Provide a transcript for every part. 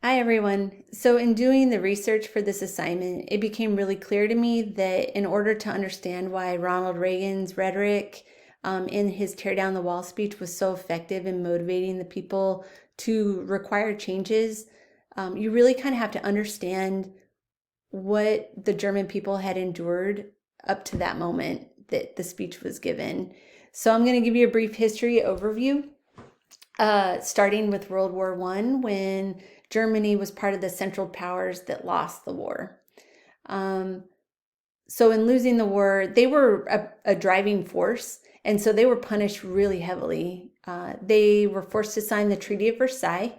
Hi, everyone. So, in doing the research for this assignment, it became really clear to me that in order to understand why Ronald Reagan's rhetoric in his Tear Down the Wall speech was so effective in motivating the people to require changes, you really kind of have to understand what the German people had endured up to that moment that the speech was given. So, I'm going to give you a brief history overview starting with World War I, when Germany was part of the Central Powers that lost the war. So in losing the war, they were a driving force, and so they were punished really heavily. They were forced to sign the Treaty of Versailles,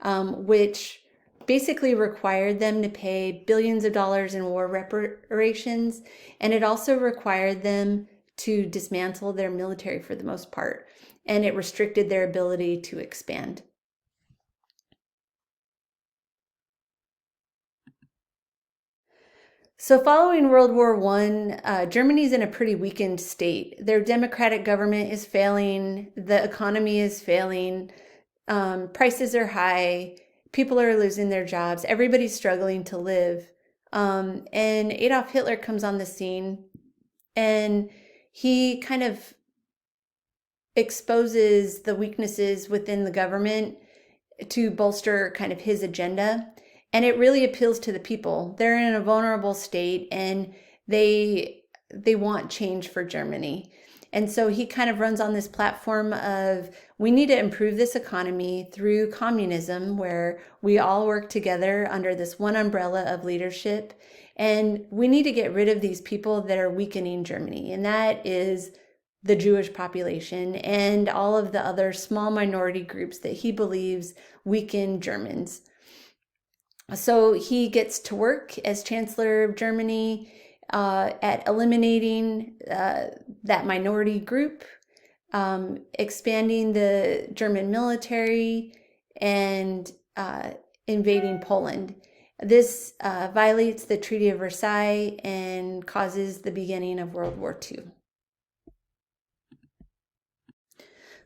which basically required them to pay billions of dollars in war reparations, and it also required them to dismantle their military for the most part, and it restricted their ability to expand. So, following World War I, Germany's in a pretty weakened state. Their democratic government is failing, the economy is failing, prices are high, people are losing their jobs, everybody's struggling to live. And Adolf Hitler comes on the scene, and he kind of exposes the weaknesses within the government to bolster kind of his agenda. And it really appeals to the people. They're in a vulnerable state, and they want change for Germany. And so he kind of runs on this platform of, we need to improve this economy through communism, where we all work together under this one umbrella of leadership. And we need to get rid of these people that are weakening Germany. And that is the Jewish population and all of the other small minority groups that he believes weaken Germans. So he gets to work as Chancellor of Germany at eliminating that minority group, expanding the German military, and invading Poland. This violates the Treaty of Versailles and causes the beginning of World War II.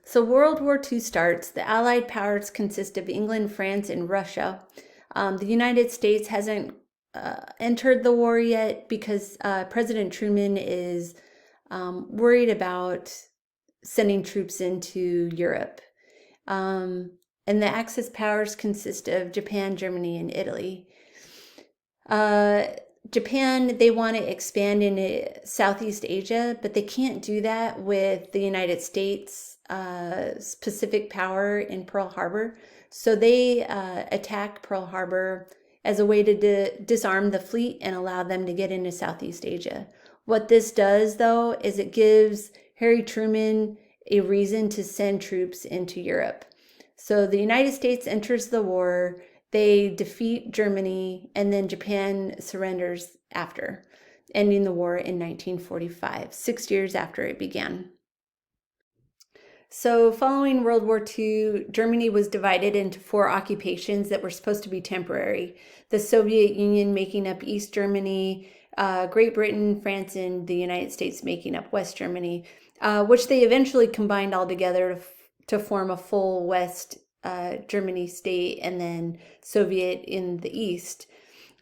So World War II starts. The Allied powers consist of England, France, and Russia. The United States hasn't entered the war yet because President Truman is worried about sending troops into Europe. And the Axis powers consist of Japan, Germany, and Italy. Japan, they want to expand into Southeast Asia, but they can't do that with the United States Pacific power in Pearl Harbor. So they attack Pearl Harbor as a way to disarm the fleet and allow them to get into Southeast Asia. What this does, though, is it gives Harry Truman a reason to send troops into Europe. So the United States enters the war, they defeat Germany, and then Japan surrenders after, ending the war in 1945, 6 years after it began. So, following World War II, Germany was divided into four occupations that were supposed to be temporary. The Soviet Union making up East Germany, Great Britain, France, and the United States making up West Germany, which they eventually combined all together to form a full West Germany state, and then Soviet in the East.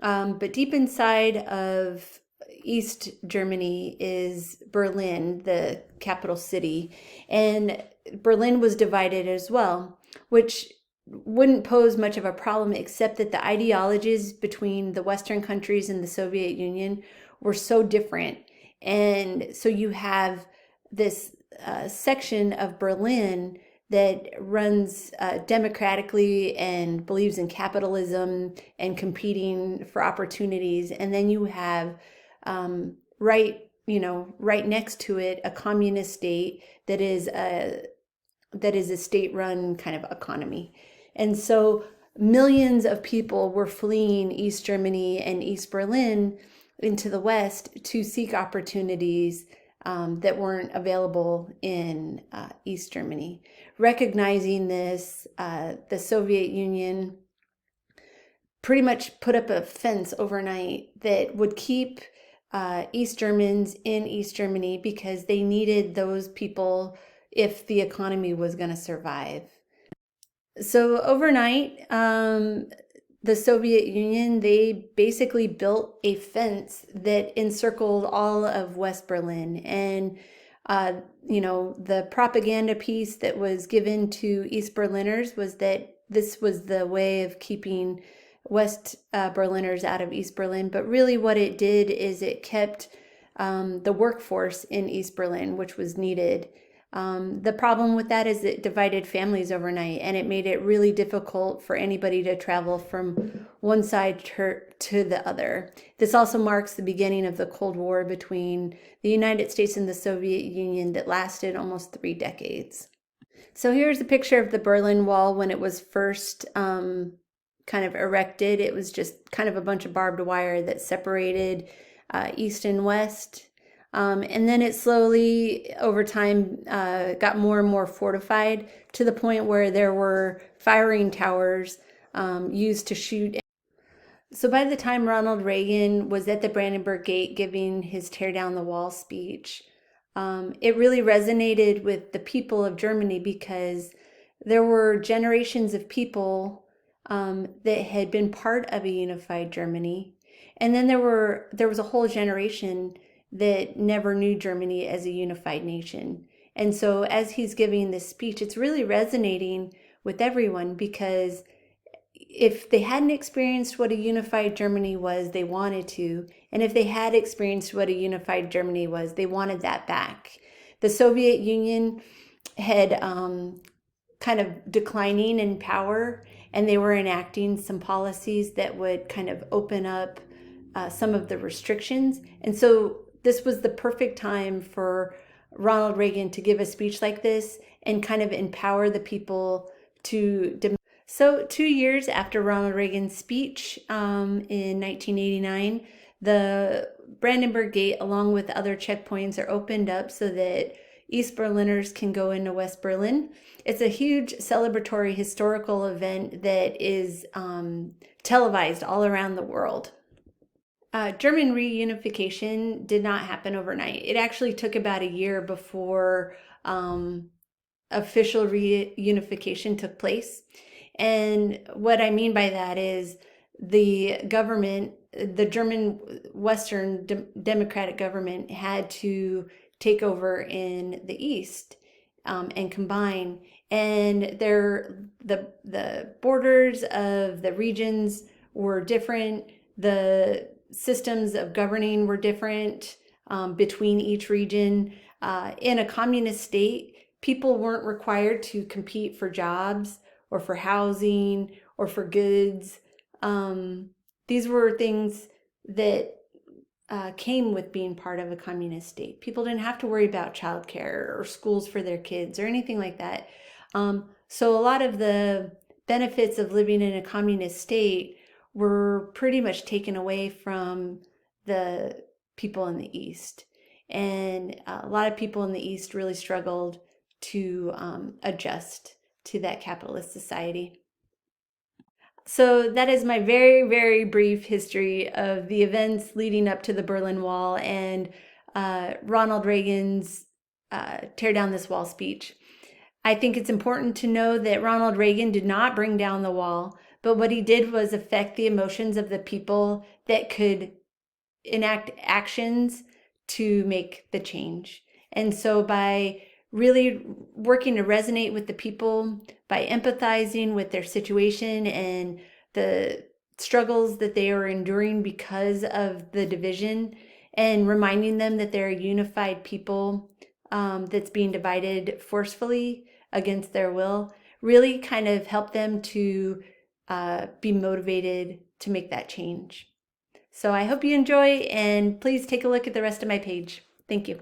But deep inside of East Germany is Berlin, the capital city, and Berlin was divided as well, which wouldn't pose much of a problem, except that the ideologies between the Western countries and the Soviet Union were so different. And so you have this section of Berlin that runs democratically and believes in capitalism and competing for opportunities. And then you have right next to it a communist state that is a state-run kind of economy. And so millions of people were fleeing East Germany and East Berlin into the West to seek opportunities that weren't available in East Germany. Recognizing this, the Soviet Union pretty much put up a fence overnight that would keep East Germans in East Germany because they needed those people if the economy was going to survive. So overnight, the Soviet Union, they basically built a fence that encircled all of West Berlin. And, the propaganda piece that was given to East Berliners was that this was the way of keeping West Berliners out of East Berlin. But really, what it did is it kept the workforce in East Berlin, which was needed. The problem with that is it divided families overnight, and it made it really difficult for anybody to travel from one side to the other. This also marks the beginning of the Cold War between the United States and the Soviet Union that lasted almost 3 decades. So here's a picture of the Berlin Wall when it was first kind of erected. It was just kind of a bunch of barbed wire that separated east and west. And then it slowly, over time, got more and more fortified to the point where there were firing towers used to shoot. So by the time Ronald Reagan was at the Brandenburg Gate giving his Tear Down the Wall speech, it really resonated with the people of Germany because there were generations of people that had been part of a unified Germany. And then there was a whole generation that never knew Germany as a unified nation. And so as he's giving this speech, it's really resonating with everyone because if they hadn't experienced what a unified Germany was, they wanted to. And if they had experienced what a unified Germany was, they wanted that back. The Soviet Union had kind of declining in power, and they were enacting some policies that would kind of open up some of the restrictions. And so this was the perfect time for Ronald Reagan to give a speech like this and kind of empower the people to. So 2 years after Ronald Reagan's speech in 1989, the Brandenburg Gate, along with other checkpoints, are opened up so that East Berliners can go into West Berlin. It's a huge celebratory historical event that is televised all around the world. German reunification did not happen overnight. It actually took about a year before official reunification took place. And what I mean by that is the government, the German Western democratic government, had to take over in the East and combine. And the borders of the regions were different. The systems of governing were different between each region. In a communist state, people weren't required to compete for jobs or for housing or for goods. These were things that came with being part of a communist state. People didn't have to worry about childcare or schools for their kids or anything like that. So a lot of the benefits of living in a communist state were pretty much taken away from the people in the East. And a lot of people in the East really struggled to adjust to that capitalist society. So that is my very, very brief history of the events leading up to the Berlin Wall and Ronald Reagan's Tear Down This Wall speech. I think it's important to know that Ronald Reagan did not bring down the wall, but what he did was affect the emotions of the people that could enact actions to make the change. And so by really working to resonate with the people, by empathizing with their situation and the struggles that they are enduring because of the division, and reminding them that they're a unified people that's being divided forcefully against their will, really kind of help them to be motivated to make that change. So I hope you enjoy, and please take a look at the rest of my page. Thank you.